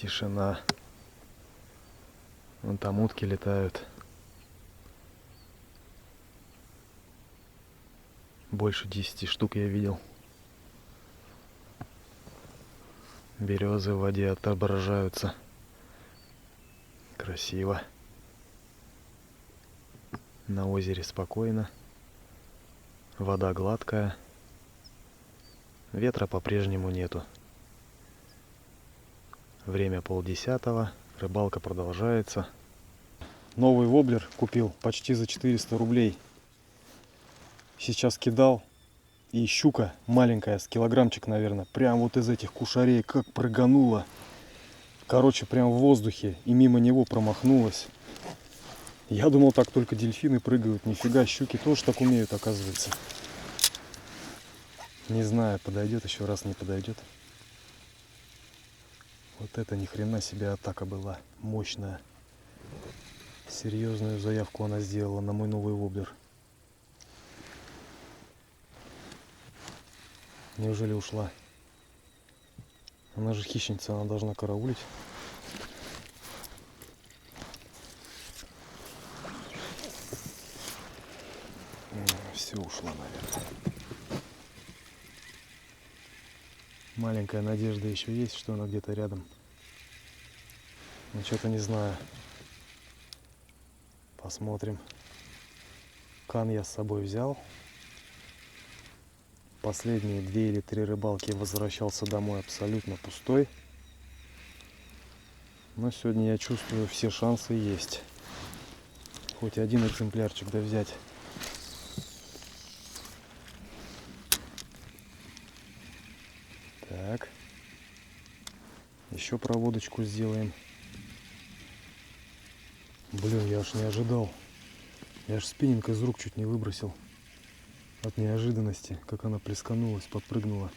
Тишина. Вон там утки летают. Больше 10 штук я видел. Березы в воде отображаются. Красиво. На озере спокойно. Вода гладкая. Ветра по-прежнему нету. Время 9:30. Рыбалка продолжается. Новый воблер купил почти за 400 рублей. Сейчас кидал. И щука маленькая, с килограммчик, наверное, прям вот из этих кушарей как прыганула. Короче, прям в воздухе. И мимо него промахнулась. Я думал, так только дельфины прыгают. Нифига, щуки тоже так умеют, оказывается. Не знаю, подойдет еще раз, не подойдет. Вот это ни хрена себе атака была. Мощная. Серьезную заявку она сделала на мой новый воблер. Неужели ушла? Она же хищница, она должна караулить. Все, ушла, наверное. Маленькая надежда еще есть, что она где-то рядом. Но что-то не знаю. Посмотрим. Кан я с собой взял. Последние 2 или 3 рыбалки возвращался домой абсолютно пустой. Но сегодня я чувствую, все шансы есть. Хоть один экземплярчик да взять. Так. Еще проводочку сделаем. Блин, я аж не ожидал. Я аж спиннинг из рук чуть не выбросил. От неожиданности, как она плесканулась, подпрыгнула.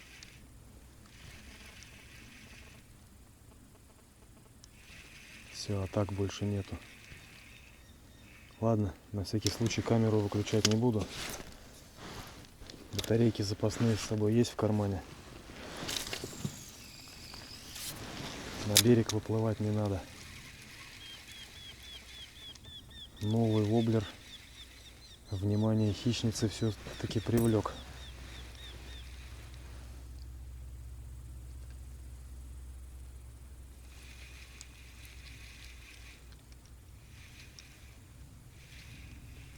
Все, а так больше нету. Ладно, на всякий случай камеру выключать не буду. Батарейки запасные с собой есть в кармане. На берег выплывать не надо. Новый воблер внимание хищницы все-таки привлек.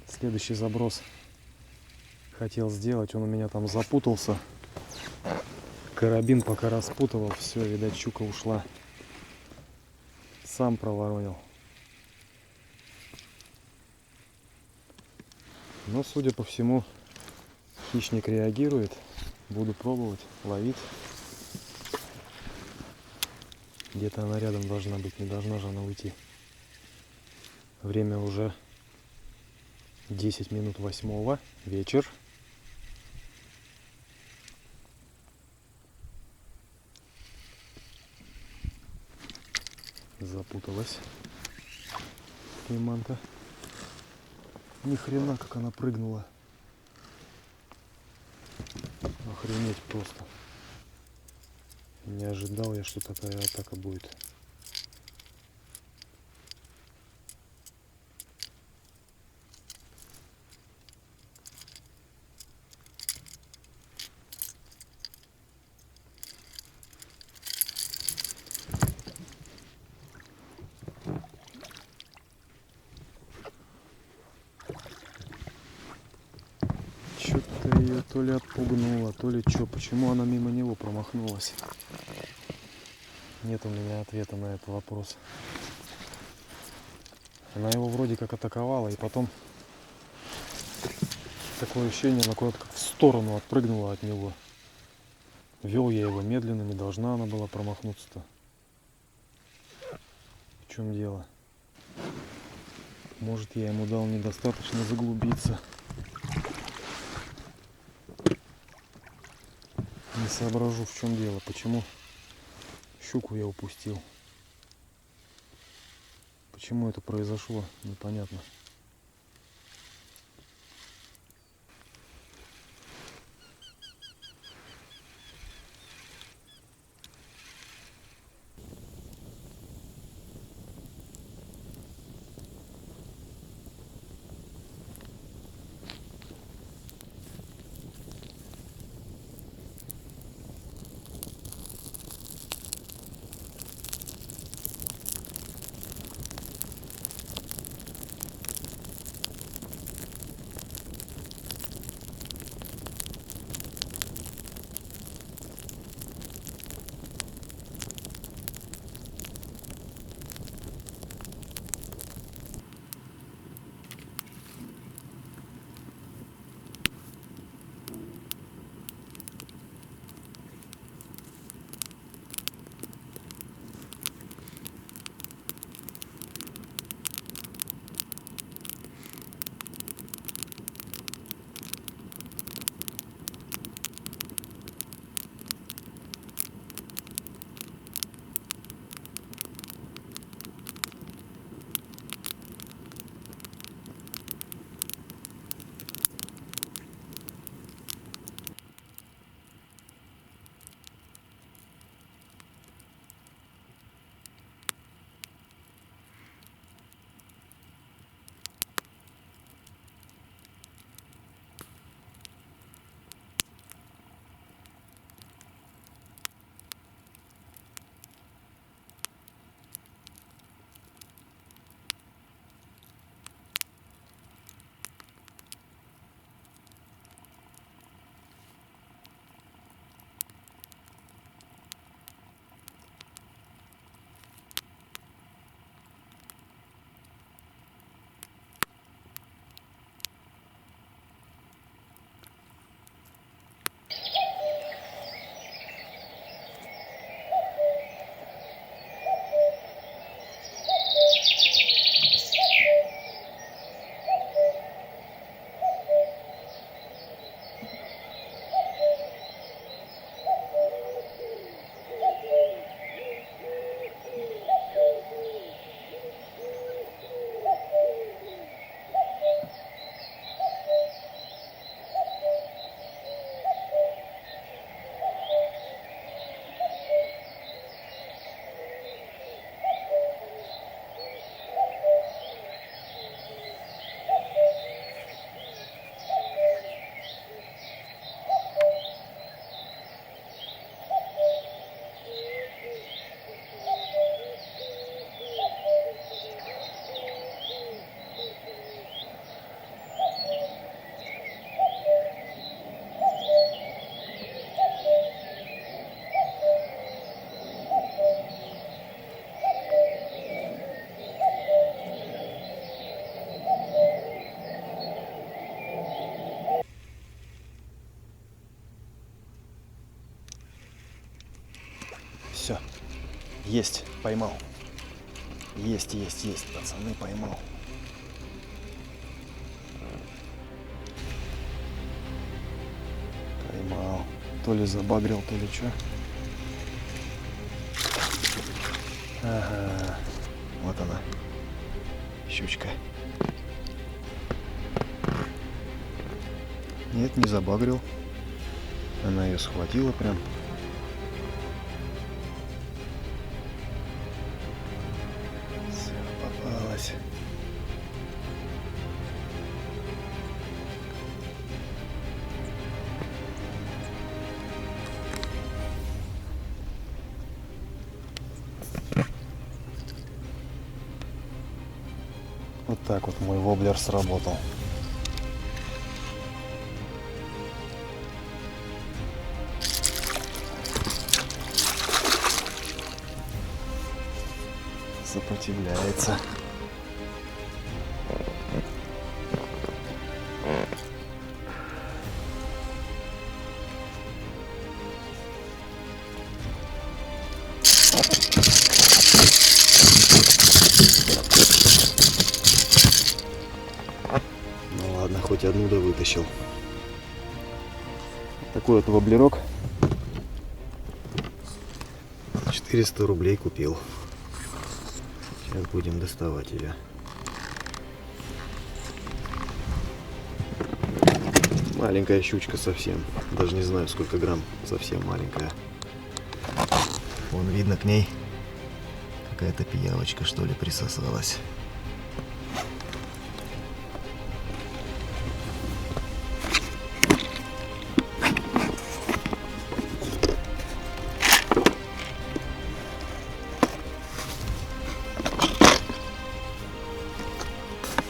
Следующий заброс хотел сделать, он у меня там запутался. Карабин пока распутывал, все, видать, щука ушла. Сам проворонил. Но, судя по всему, хищник реагирует. Буду пробовать ловить. Где-то она рядом должна быть, не должна же она уйти. Время уже 10 минут 8, вечер. Запуталась приманка. Ни хрена, как она прыгнула. Охренеть просто. Не ожидал я, что такая атака будет. Что-то ее то ли отпугнуло, то ли что. Почему она мимо него промахнулась? Нет у меня ответа на этот вопрос. Она его вроде как атаковала, и потом такое ощущение, она куда-то как в сторону отпрыгнула от него. Вел я его медленно, не должна она была промахнуться-то. В чем дело? Может, я ему дал недостаточно заглубиться. Не соображу, в чем дело, почему щуку я упустил. Почему это произошло, непонятно. Все. Есть, поймал. Есть, пацаны, поймал. Поймал. То ли забагрил, то ли что. Ага. Вот она. Щучка. Нет, не забагрил. Она ее схватила прям. Все, попалась. Вот так вот мой воблер сработал. Сопротивляется. Ну ладно, хоть одну да вытащил. Такой вот воблерок. 400 рублей купил. Сейчас будем доставать ее. Маленькая щучка совсем. Даже не знаю, сколько грамм. Совсем маленькая. Вон видно, к ней какая-то пиявочка, что ли, присосалась.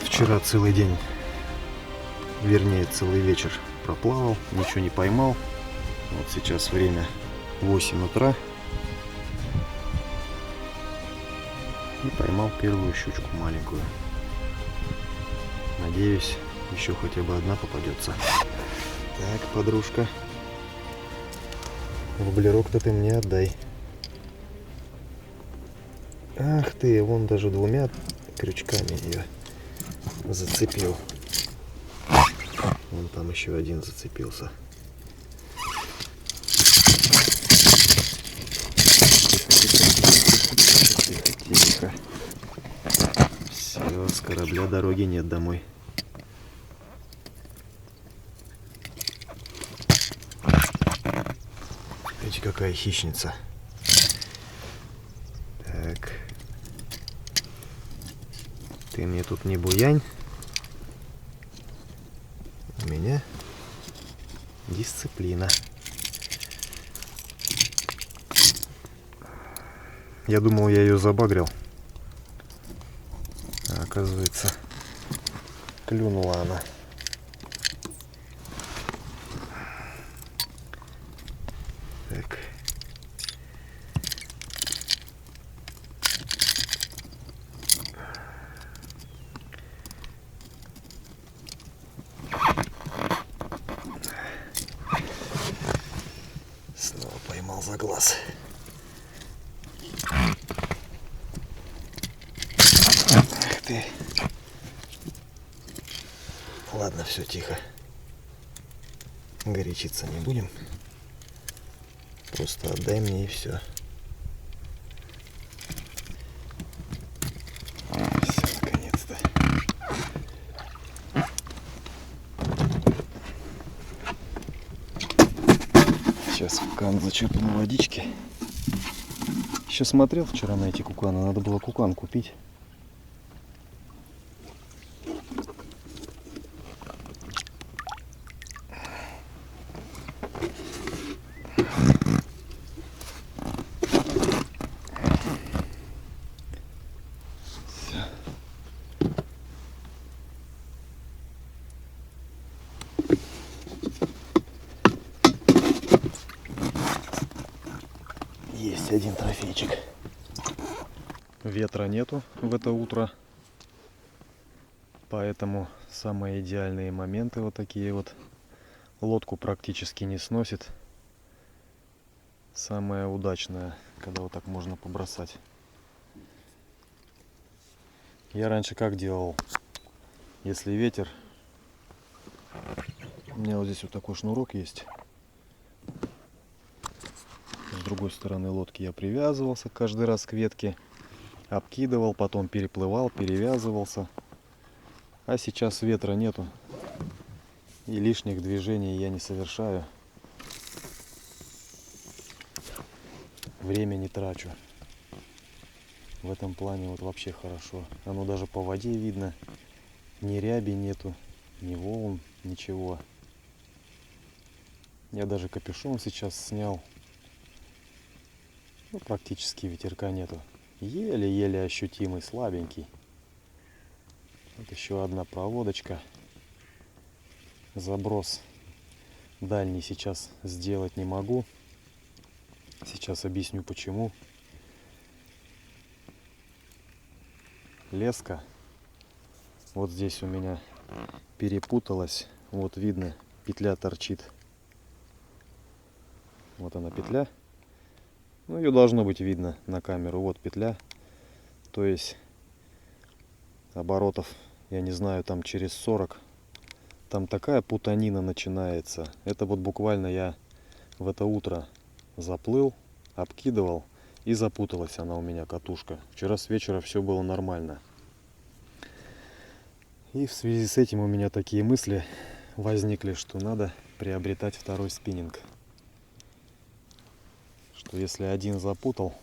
Вчера целый день, вернее целый вечер проплавал, ничего не поймал. Вот сейчас время 8 утра. И поймал первую щучку маленькую. Надеюсь, еще хотя бы одна попадется. Так, подружка, воблерок-то ты мне отдай. Ах ты, вон даже двумя крючками ее зацепил. Вон там еще один зацепился. Тихо. Все, с корабля дороги нет домой. Видите, какая хищница. Так. Ты мне тут не буянь. У меня дисциплина. Я думал, я ее забагрил. А оказывается, клюнула она. Так. Снова поймал за глаз. Ах ты. Ладно, все тихо. Горячиться не будем. Просто отдай мне и все. Все, наконец-то. Сейчас в кан зачерпну водички. Еще смотрел вчера на эти куканы. Надо было кукан купить. Есть один трофейчик. Ветра нету в это утро, поэтому самые идеальные моменты вот такие вот. Лодку практически не сносит. Самое удачное, когда вот так можно побросать. Я раньше как делал? Если ветер, у меня вот здесь вот такой шнурок есть. С другой стороны лодки я привязывался каждый раз к ветке, обкидывал, потом переплывал, перевязывался. А сейчас ветра нету, и лишних движений я не совершаю. Время не трачу. В этом плане вот вообще хорошо. Оно даже по воде видно. Ни ряби нету, ни волн, ничего. Я даже капюшон сейчас снял. Ну, практически ветерка нету. Еле-еле ощутимый, слабенький. Вот еще одна проводочка. Заброс дальний сейчас сделать не могу. Сейчас объясню почему. Леска вот здесь у меня перепуталась. Вот видно, петля торчит. Вот она петля. Ну, ее должно быть видно на камеру. Вот петля. То есть оборотов, я не знаю, там через 40. Там такая путанина начинается. Это вот буквально я в это утро заплыл, обкидывал, и запуталась она у меня, катушка. Вчера с вечера все было нормально. И в связи с этим у меня такие мысли возникли, что надо приобретать второй спиннинг. Что если один запутал,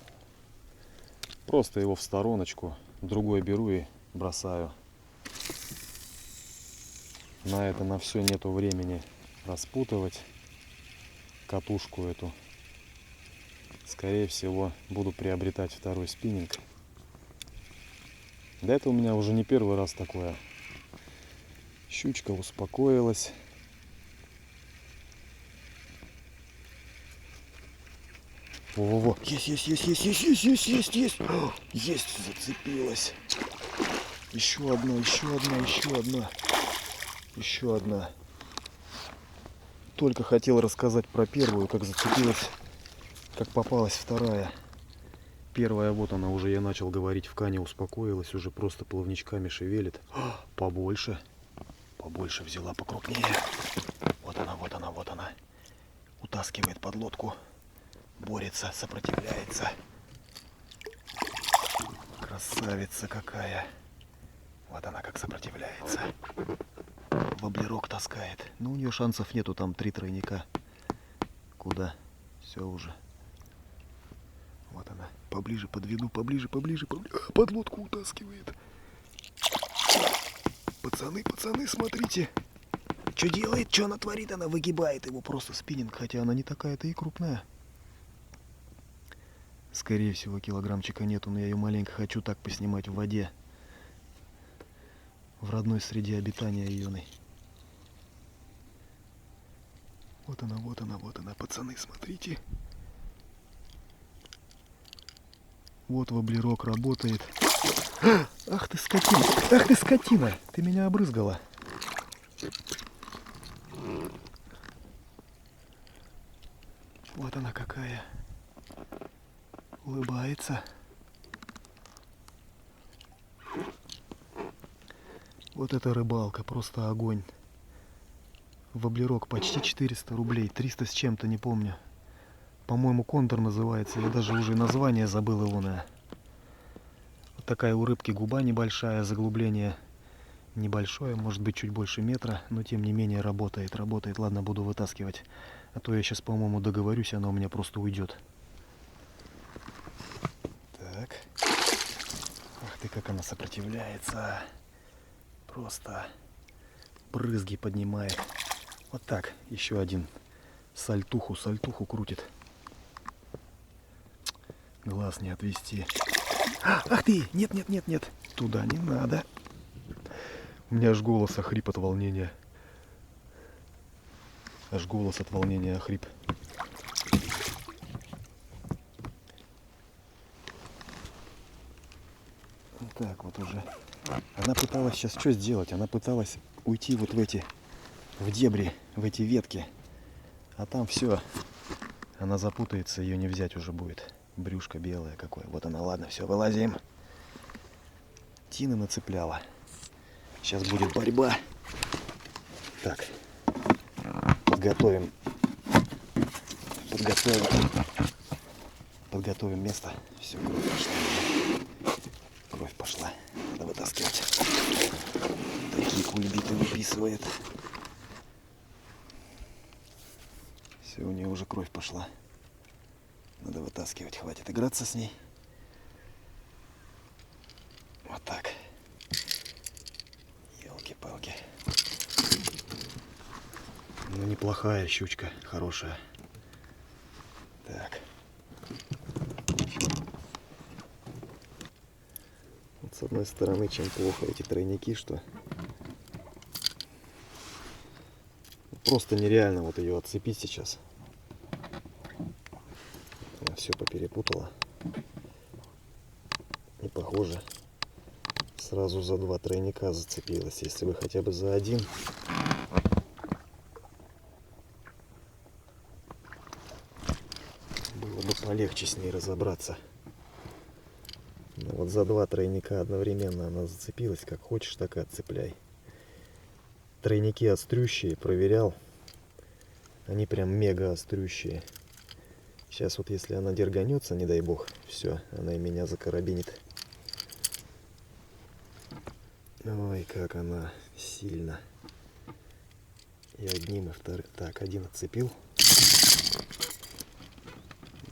просто его в стороночку, другой беру и бросаю. На это на все нету времени распутывать катушку эту. Скорее всего, буду приобретать второй спиннинг. Да это у меня уже не первый раз такое. Щучка успокоилась. Во-во-во. Есть. Есть, зацепилась. Еще одна. Только хотел рассказать про первую, как зацепилась, как попалась вторая. Первая, вот она уже, я начал говорить, в кане успокоилась, уже просто плавничками шевелит. Побольше взяла, покрупнее. Вот она. Утаскивает под лодку. Борется, сопротивляется. Красавица какая. Вот она как сопротивляется. Воблерок таскает. Но у нее шансов нету, там 3 тройника. Куда? Все уже. Вот она. Поближе подведу, поближе. Под лодку утаскивает. Пацаны, смотрите. Что делает, что она творит? Она выгибает его просто спиннинг, хотя она не такая-то и крупная. Скорее всего, килограммчика нету, но я ее маленько хочу так поснимать в воде. В родной среде обитания юной. Вот она, пацаны, смотрите. Вот воблерок работает. Ах ты скотина! Ты меня обрызгала. Вот она какая. Улыбается. Вот это рыбалка, просто огонь. Воблерок почти 400 рублей, 300 с чем-то, не помню. По-моему, кондор называется, я даже уже название забыл его. Вот такая у рыбки губа небольшая, заглубление небольшое, может быть чуть больше метра, но тем не менее работает. Ладно, буду вытаскивать, а то я сейчас, по-моему, договорюсь, она у меня просто уйдет. Так. Ах ты, как она сопротивляется. Просто брызги поднимает. Вот так, еще один. Сальтуху крутит. Глаз не отвести. Ах ты! Нет. Туда не надо. У меня аж голос охрип от волнения. Охрип. Вот так вот уже. Она пыталась сейчас что сделать? Она пыталась уйти вот в дебри, в эти ветки. А там все. Она запутается, ее не взять уже будет. Брюшко белое какое. Вот она, ладно, все, вылазим. Тина нацепляла. Сейчас будет борьба. Так, подготовим место. Все, кровь пошла. Кровь пошла. Надо вытаскивать. Такие кульбиты выписывает. Все, у нее уже кровь пошла. Надо вытаскивать. Хватит играться с ней. Вот так. Елки-палки. Ну, неплохая щучка. Хорошая. Так. Вот с одной стороны, чем плохо эти тройники, что просто нереально вот ее отцепить сейчас. Она все поперепутала. И похоже, сразу за 2 тройника зацепилась. Если бы хотя бы за один. Было бы полегче с ней разобраться. Но вот за 2 тройника одновременно она зацепилась. Как хочешь, так и отцепляй. Тройники острющие, проверял. Они прям мега острющие. Сейчас вот если она дерганется, не дай бог, все, она и меня закарабинит. Ой, как она сильно. И одним, и вторым. Так, один отцепил.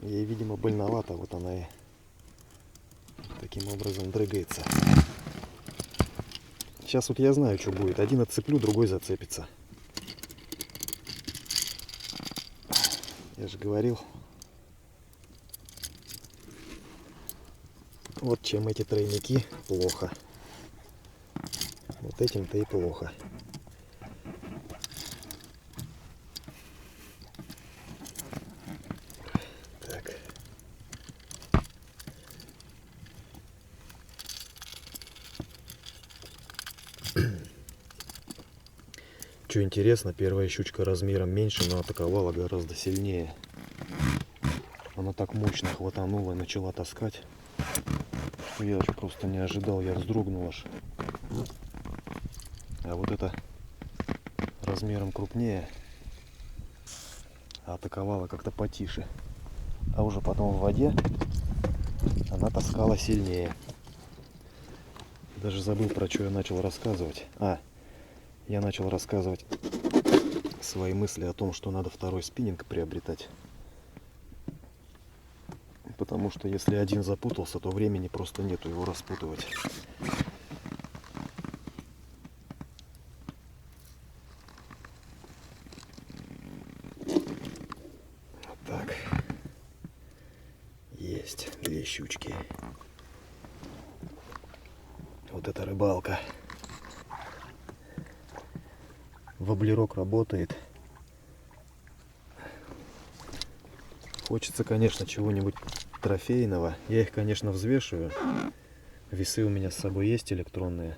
Ей, видимо, больновато, вот она и таким образом дрыгается. Сейчас вот я знаю, что будет. Один отцеплю, другой зацепится. Я же говорил. Вот чем эти тройники плохо. Вот этим-то и плохо. Так. Что интересно, первая щучка размером меньше, но атаковала гораздо сильнее. Она так мощно хватанула и начала таскать, что я просто не ожидал, я вздрогнул аж. А вот это размером крупнее, а атаковала как-то потише. А уже потом в воде она таскала сильнее. Даже забыл, про что я начал рассказывать. Я начал рассказывать свои мысли о том, что надо второй спиннинг приобретать. Потому что если один запутался, то времени просто нету его распутывать. Вот так. Есть 2 щучки. Вот это рыбалка. Воблерок работает. Хочется, конечно, чего-нибудь трофейного. Я их, конечно, взвешиваю. Весы у меня с собой есть электронные.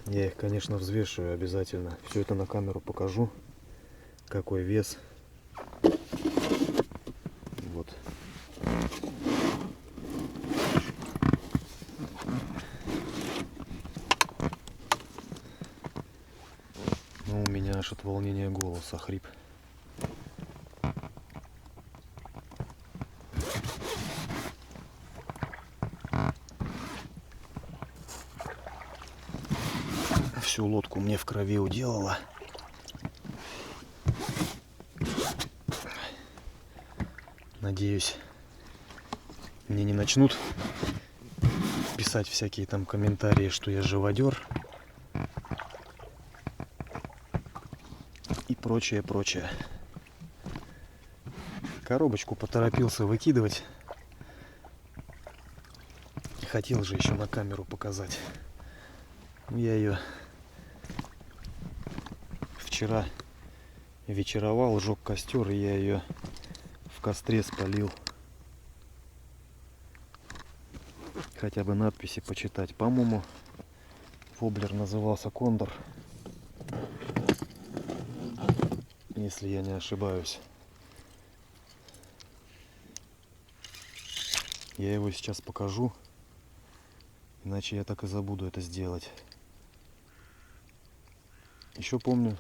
Я их, конечно, взвешиваю обязательно. Все это на камеру покажу. Какой вес. Вот. Ну, у меня аж от волнения голос охрип. Всю лодку мне в крови уделала. Надеюсь, мне не начнут писать всякие там комментарии, что я живодер и прочее, прочее. Коробочку поторопился выкидывать. Хотел же еще на камеру показать. Я ее вчера вечеровал, жег костер, и я ее в костре спалил. Хотя бы надписи почитать. По-моему, воблер назывался Кондор, если я не ошибаюсь. Я его сейчас покажу, иначе я так и забуду это сделать. Еще помню,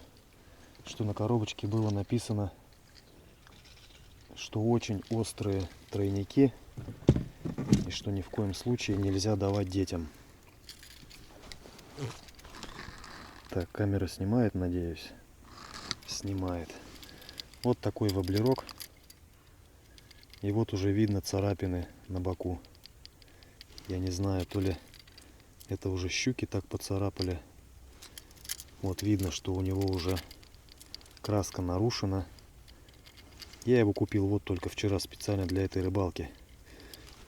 что на коробочке было написано, что очень острые тройники и что ни в коем случае нельзя давать детям. Так, камера снимает, надеюсь. Снимает. Вот такой воблерок. И вот уже видно царапины на боку. Я не знаю, то ли это уже щуки так поцарапали. Вот видно, что у него уже краска нарушена. Я его купил вот только вчера специально для этой рыбалки.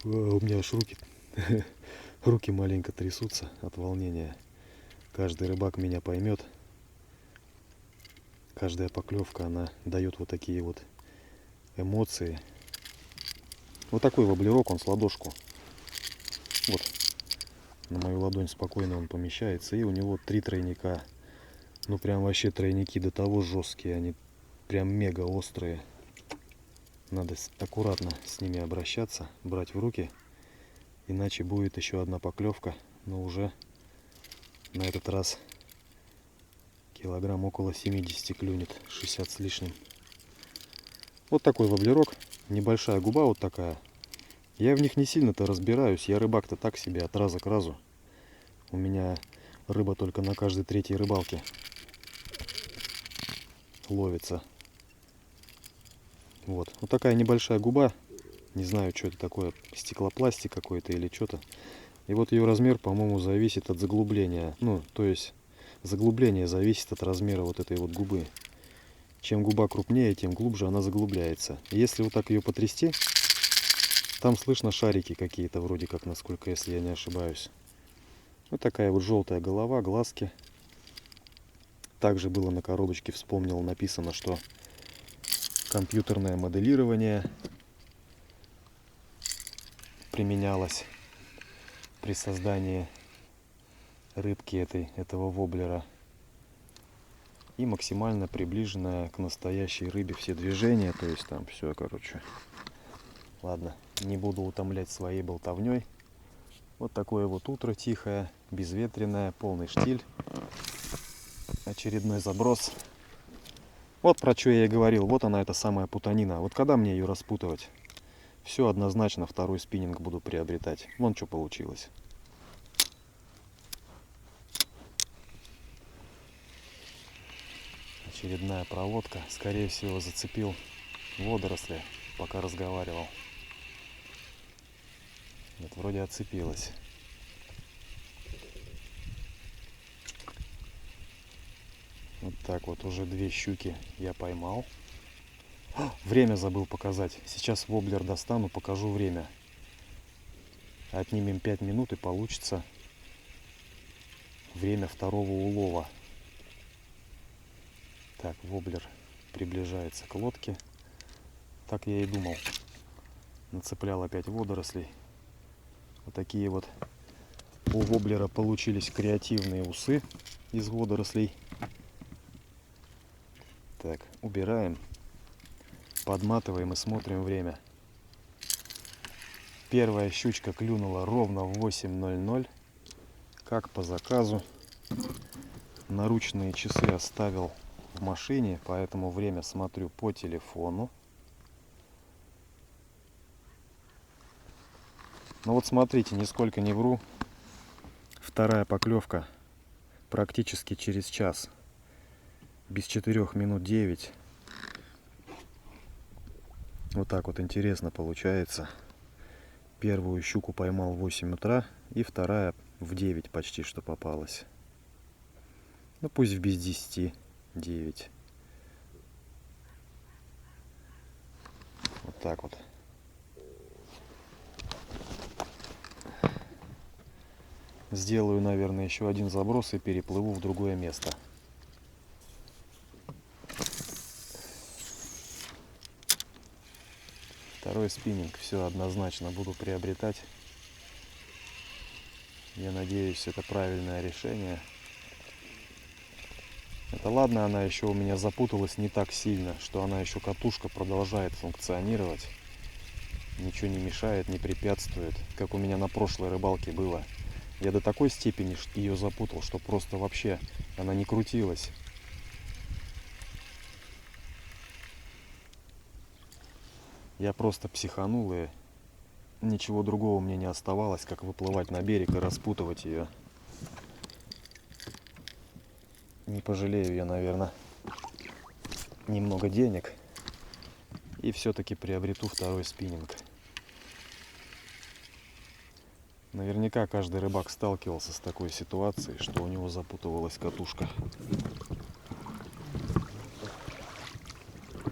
У меня аж руки маленько трясутся от волнения. Каждый рыбак меня поймет. Каждая поклевка, она дает вот такие вот эмоции. Вот такой воблерок, он с ладошку. Вот. На мою ладонь спокойно он помещается. И у него 3 тройника. Ну прям вообще тройники до того жесткие. Они прям мега острые. Надо аккуратно с ними обращаться, брать в руки. Иначе будет еще одна поклевка. Но уже на этот раз килограмм около 70 клюнет. 60 с лишним. Вот такой воблерок. Небольшая губа вот такая. Я в них не сильно-то разбираюсь. Я рыбак-то так себе, от раза к разу. У меня рыба только на каждой 3-й рыбалке ловится. Вот. Вот такая небольшая губа. Не знаю, что это такое. Стеклопластик какой-то или что-то. И вот ее размер, по-моему, зависит от заглубления. Ну, то есть заглубление зависит от размера вот этой вот губы. Чем губа крупнее, тем глубже она заглубляется. И если вот так ее потрясти, там слышно шарики какие-то, вроде как, насколько, если я не ошибаюсь. Вот такая вот желтая голова, глазки. Также было на коробочке, вспомнил, написано, что компьютерное моделирование применялось при создании рыбки этого воблера. И максимально приближенная к настоящей рыбе все движения. То есть там все, короче. Ладно, не буду утомлять своей болтовней. Вот такое вот утро тихое, безветренное, полный штиль. Очередной заброс. Вот про что я и говорил. Вот она, эта самая путанина. Вот когда мне ее распутывать? Все однозначно, второй спиннинг буду приобретать. Вон что получилось. Очередная проводка. Скорее всего, зацепил водоросли, пока разговаривал. Нет, вроде отцепилась. Вот так вот уже 2 щуки я поймал. Время забыл показать. Сейчас воблер достану, покажу время. Отнимем 5 минут и получится время второго улова. Так, воблер приближается к лодке. Так я и думал. Нацеплял опять водорослей. Вот такие вот у воблера получились креативные усы из водорослей. Так, убираем. Подматываем и смотрим время. Первая щучка клюнула ровно в 8:00. Как по заказу. Наручные часы оставил в машине, поэтому время смотрю по телефону. Ну вот смотрите, нисколько не вру. Вторая поклевка практически через час. Без 4 минут 9. Вот так вот интересно получается. Первую щуку поймал в 8 утра и вторая в 9 почти что попалась. Ну пусть в без 10, 9. Вот так вот. Сделаю, наверное, еще один заброс и переплыву в другое место. Второй спиннинг. Все однозначно буду приобретать. Я надеюсь, это правильное решение. Это ладно, она еще у меня запуталась не так сильно, что она еще катушка продолжает функционировать. ничего не мешает, не препятствует, как у меня на прошлой рыбалке было. Я до такой степени ее запутал, что просто вообще она не крутилась. Я просто психанул, и ничего другого мне не оставалось, как выплывать на берег и распутывать ее. Не пожалею я, наверное, немного денег. И все-таки приобрету второй спиннинг. Наверняка каждый рыбак сталкивался с такой ситуацией, что у него запутывалась катушка.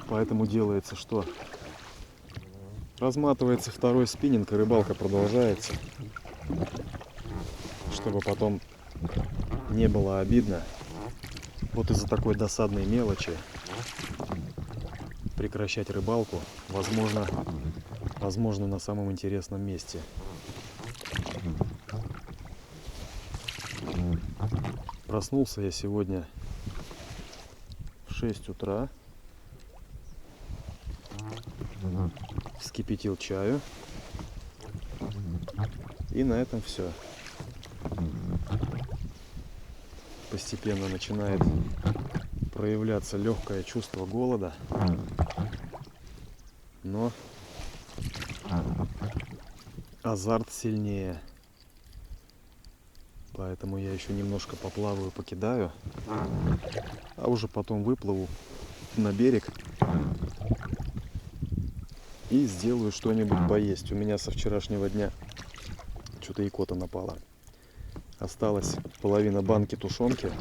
Поэтому делается что? Разматывается второй спиннинг, и рыбалка продолжается. Чтобы потом не было обидно. Вот из-за такой досадной мелочи прекращать рыбалку возможно на самом интересном месте. Проснулся я сегодня в 6 утра. Вскипятил чаю. И на этом все. Постепенно начинает проявляться легкое чувство голода. Но азарт сильнее. Поэтому я еще немножко поплаваю, покидаю. А уже потом выплыву на берег и сделаю что-нибудь поесть. У меня со вчерашнего дня что-то икота напала. Осталась половина банки тушенки.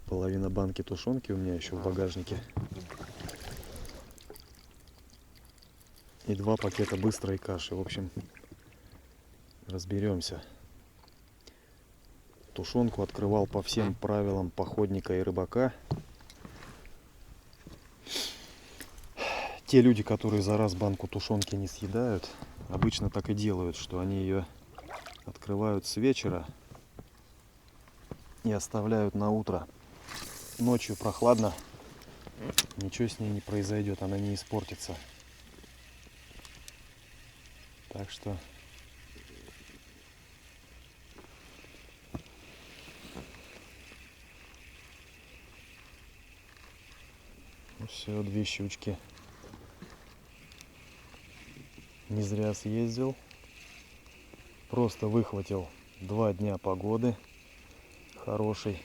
Половина банки тушенки у меня еще в багажнике. И 2 пакета быстрой каши. В общем, разберемся. Тушенку открывал по всем правилам походника и рыбака. Те люди, которые за раз банку тушенки не съедают, обычно так и делают, что они ее открывают с вечера и оставляют на утро. Ночью прохладно, ничего с ней не произойдет, она не испортится. Так что ну все, 2 щучки. Не зря съездил. Просто выхватил 2 дня погоды хорошей.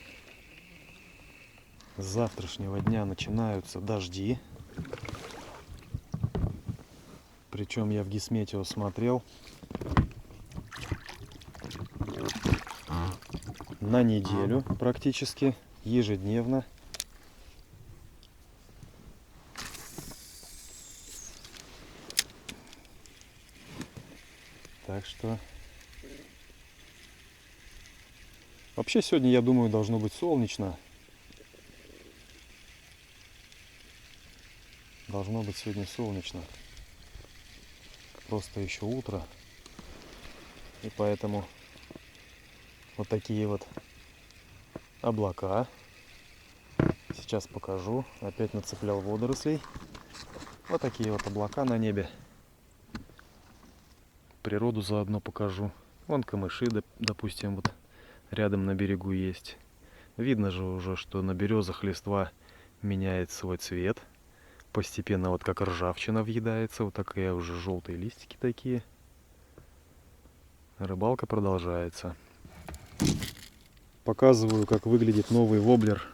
С завтрашнего дня начинаются дожди. Причем я в Гисметео смотрел. На неделю практически, ежедневно. Так что вообще сегодня, я думаю, должно быть солнечно. Должно быть сегодня солнечно. Просто еще утро. И поэтому вот такие вот облака. Сейчас покажу. Опять нацеплял водорослей. Вот такие вот облака на небе. Природу заодно покажу. Вон камыши, допустим, вот рядом на берегу есть. Видно же уже, что на березах листва меняет свой цвет. Постепенно вот как ржавчина въедается. Вот такие уже желтые листики такие. Рыбалка продолжается. Показываю, как выглядит новый воблер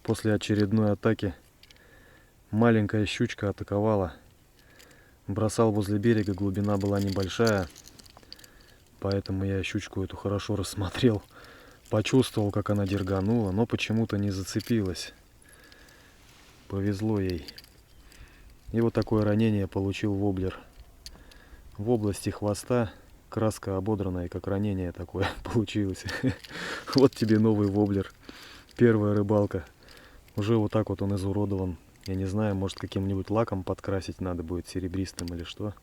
после очередной атаки. Маленькая щучка атаковала. Бросал возле берега, глубина была небольшая. Поэтому я щучку эту хорошо рассмотрел. Почувствовал, как она дерганула, но почему-то не зацепилась. Повезло ей. И вот такое ранение получил воблер. В области хвоста краска ободранная, как ранение такое получилось. Вот тебе новый воблер. Первая рыбалка. Уже вот так вот он изуродован. Я не знаю, может каким-нибудь лаком подкрасить надо будет, серебристым или что.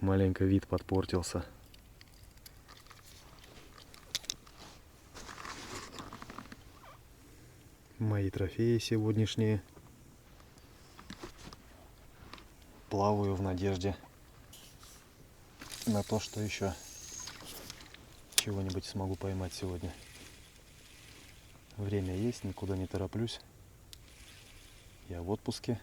Маленько вид подпортился. Мои трофеи сегодняшние. плаваю в надежде на то, что еще чего-нибудь смогу поймать сегодня. Время есть, никуда не тороплюсь. Я в отпуске.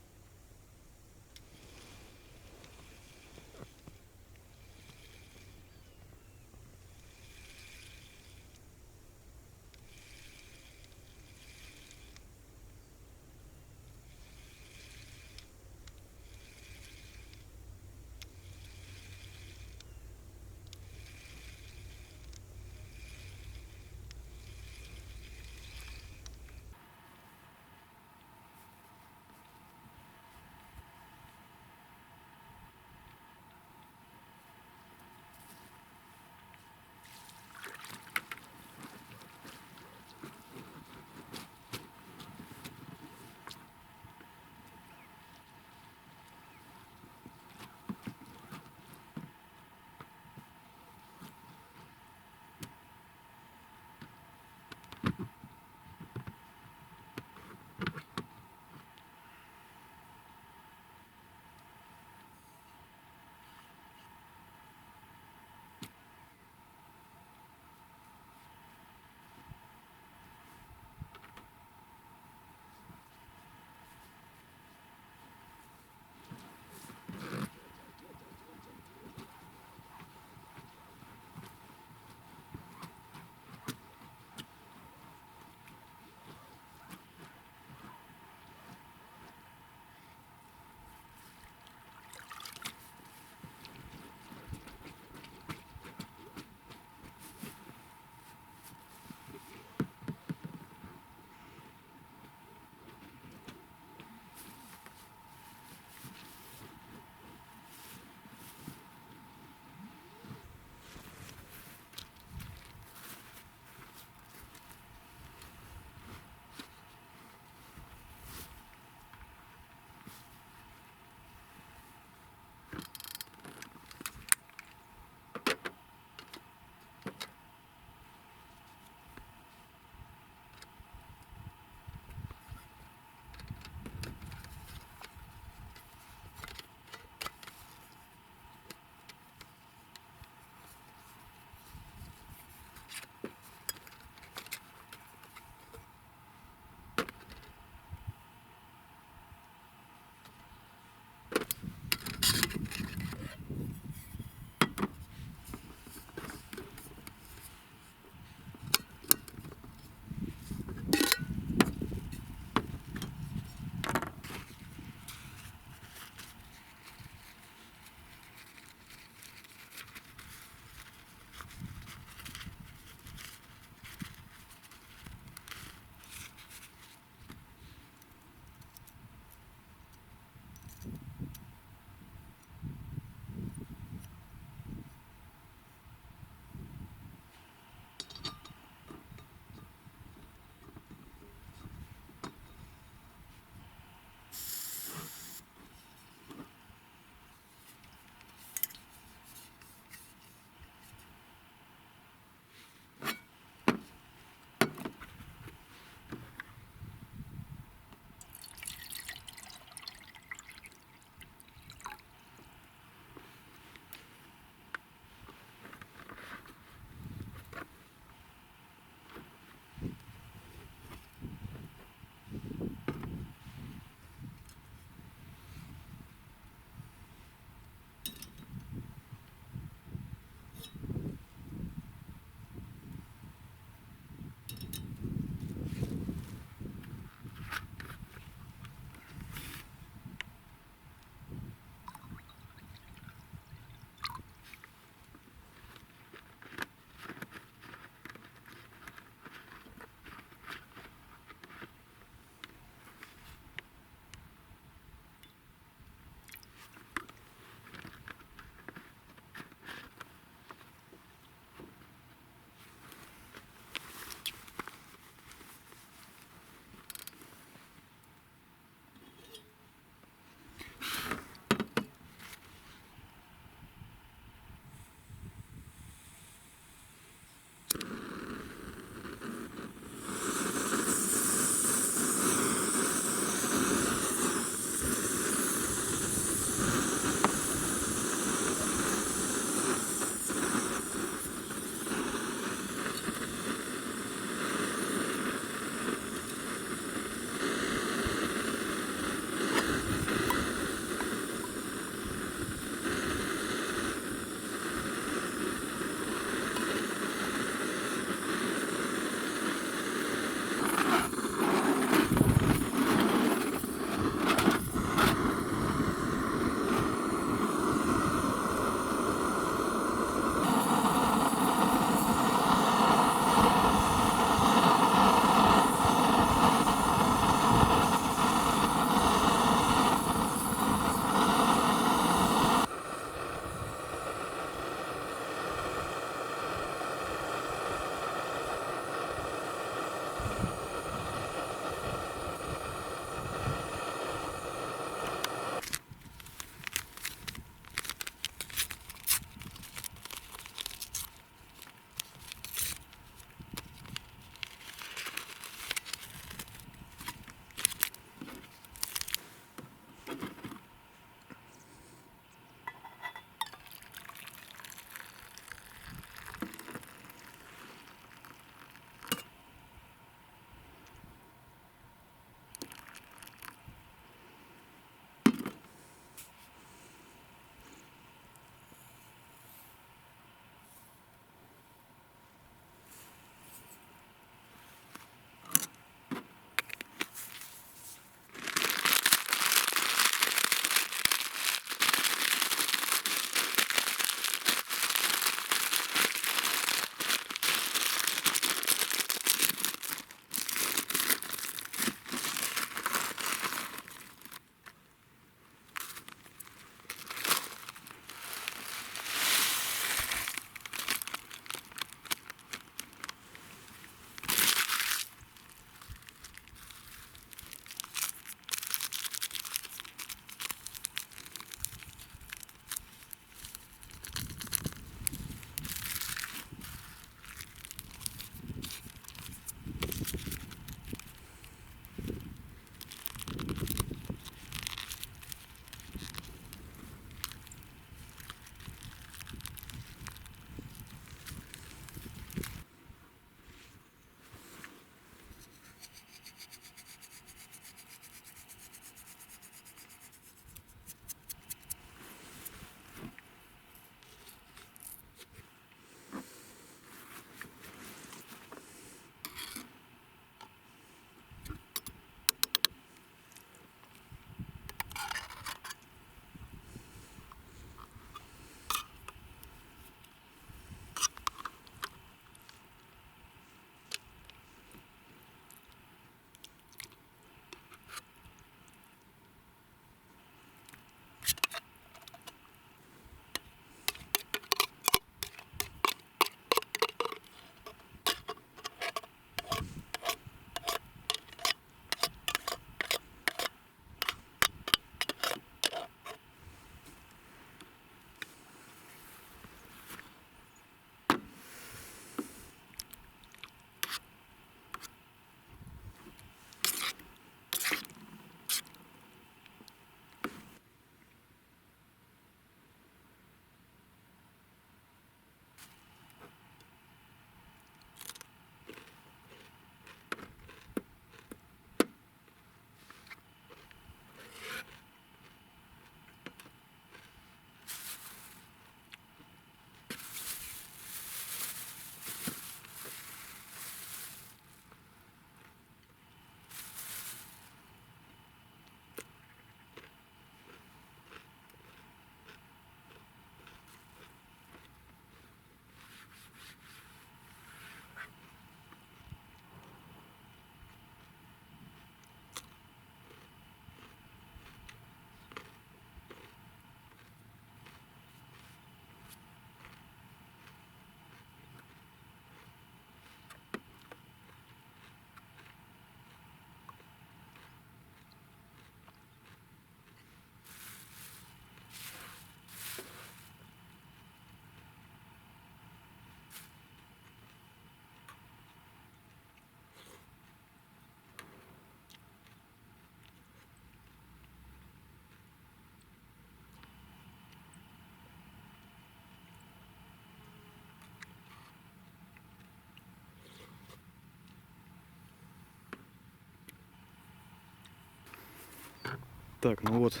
Так, ну вот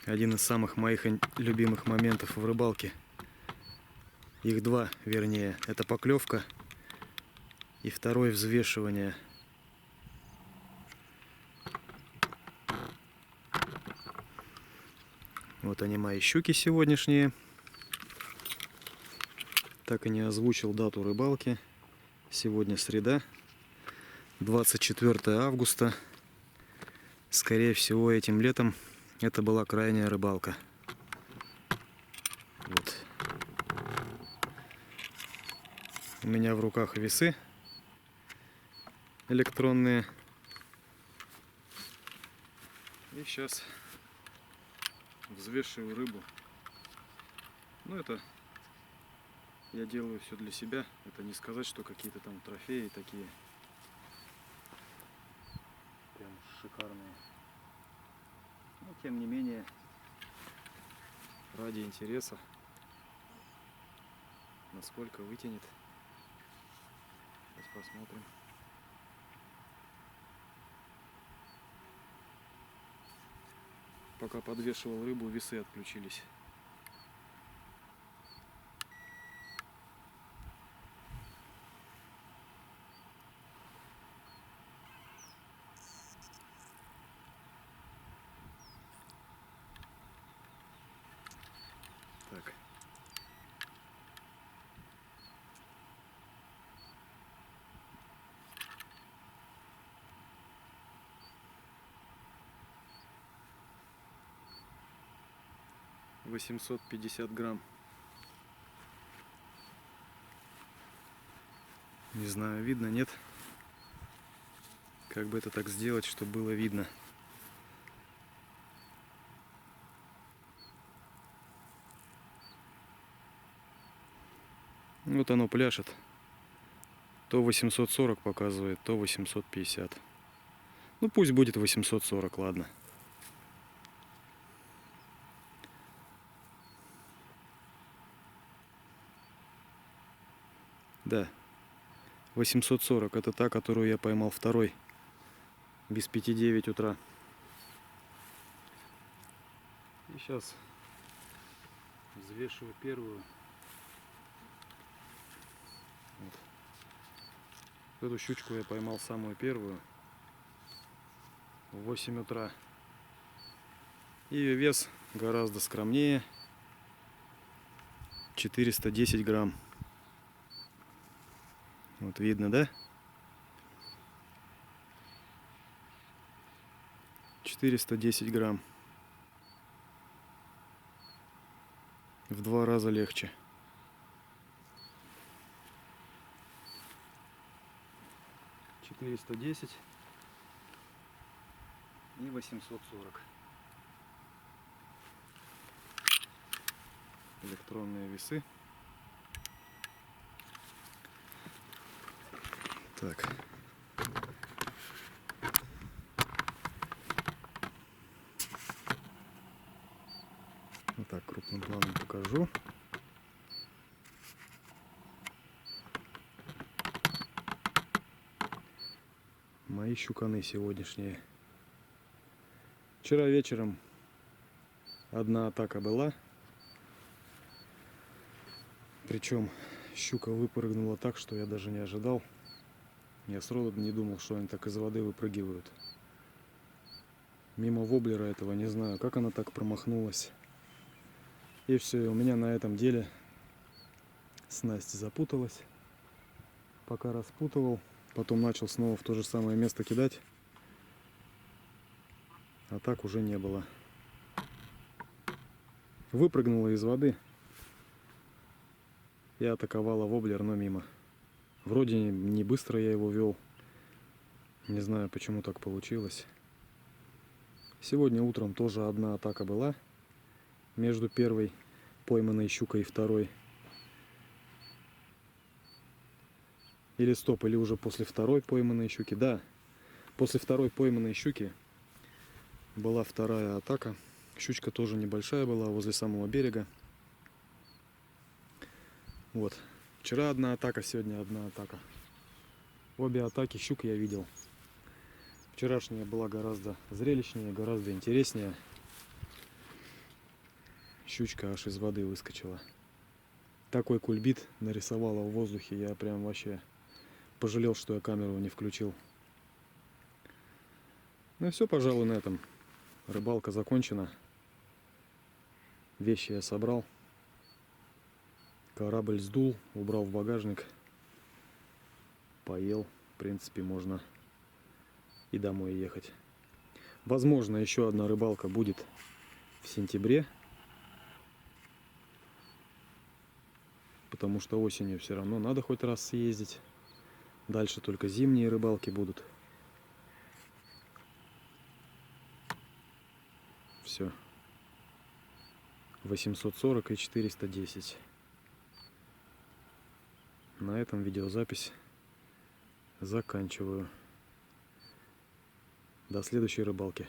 один из самых моих любимых моментов в рыбалке. Их два, вернее. Это поклевка и второе взвешивание. Вот они, мои щуки сегодняшние. Так и не озвучил дату рыбалки. Сегодня среда, 24 августа. Скорее всего, этим летом это была крайняя рыбалка. Вот. У меня в руках весы электронные. И сейчас взвешиваю рыбу. Ну, это я делаю все для себя. Это не сказать, что какие-то там трофеи такие прям шикарные. Но тем не менее, ради интереса, насколько вытянет. Сейчас посмотрим. Пока подвешивал рыбу, весы отключились. Так. $850. Не знаю, видно, нет? Как бы это так сделать, чтобы было видно? Вот оно пляшет. То 840 показывает, то 850. Ну пусть будет 840, ладно. Да, 840 это та, которую я поймал второй. Без 5-9 утра. И сейчас взвешиваю первую. Вот. Эту щучку я поймал самую первую в 8 утра. Ее вес гораздо скромнее. 410 грамм. Вот видно, да? 410 грамм. В 2 раза легче. — 410 и 840. Электронные весы. Так. Вот так крупным планом покажу. Мои щуканы сегодняшние. Вчера вечером одна атака была. Причем щука выпрыгнула так, что я даже не ожидал. Я сроду не думал, что они так из воды выпрыгивают. Мимо воблера этого, не знаю, как она так промахнулась. И все, у меня на этом деле снасть запуталась. Пока распутывал, потом начал снова в то же самое место кидать. А так уже не было. Выпрыгнула из воды. Я атаковала воблер, но мимо. Вроде не быстро я его вел. Не знаю, почему так получилось. Сегодня утром тоже одна атака была. Между первой пойманной щукой и второй. Или стоп, или уже после второй пойманной щуки. Да, после второй пойманной щуки была вторая атака. Щучка тоже небольшая была, возле самого берега. Вот. Вчера одна атака, сегодня одна атака. Обе атаки щук я видел. Вчерашняя была гораздо зрелищнее, гораздо интереснее. Щучка аж из воды выскочила. Такой кульбит нарисовала в воздухе, я прям вообще пожалел, что я камеру не включил. Ну и все, пожалуй, на этом. Рыбалка закончена. Вещи я собрал. Корабль сдул, убрал в багажник. Поел. В принципе, можно и домой ехать. Возможно, еще одна рыбалка будет в сентябре. Потому что осенью все равно надо хоть раз съездить. Дальше только зимние рыбалки будут. Все. 840 и 410. На этом видеозапись заканчиваю. До следующей рыбалки.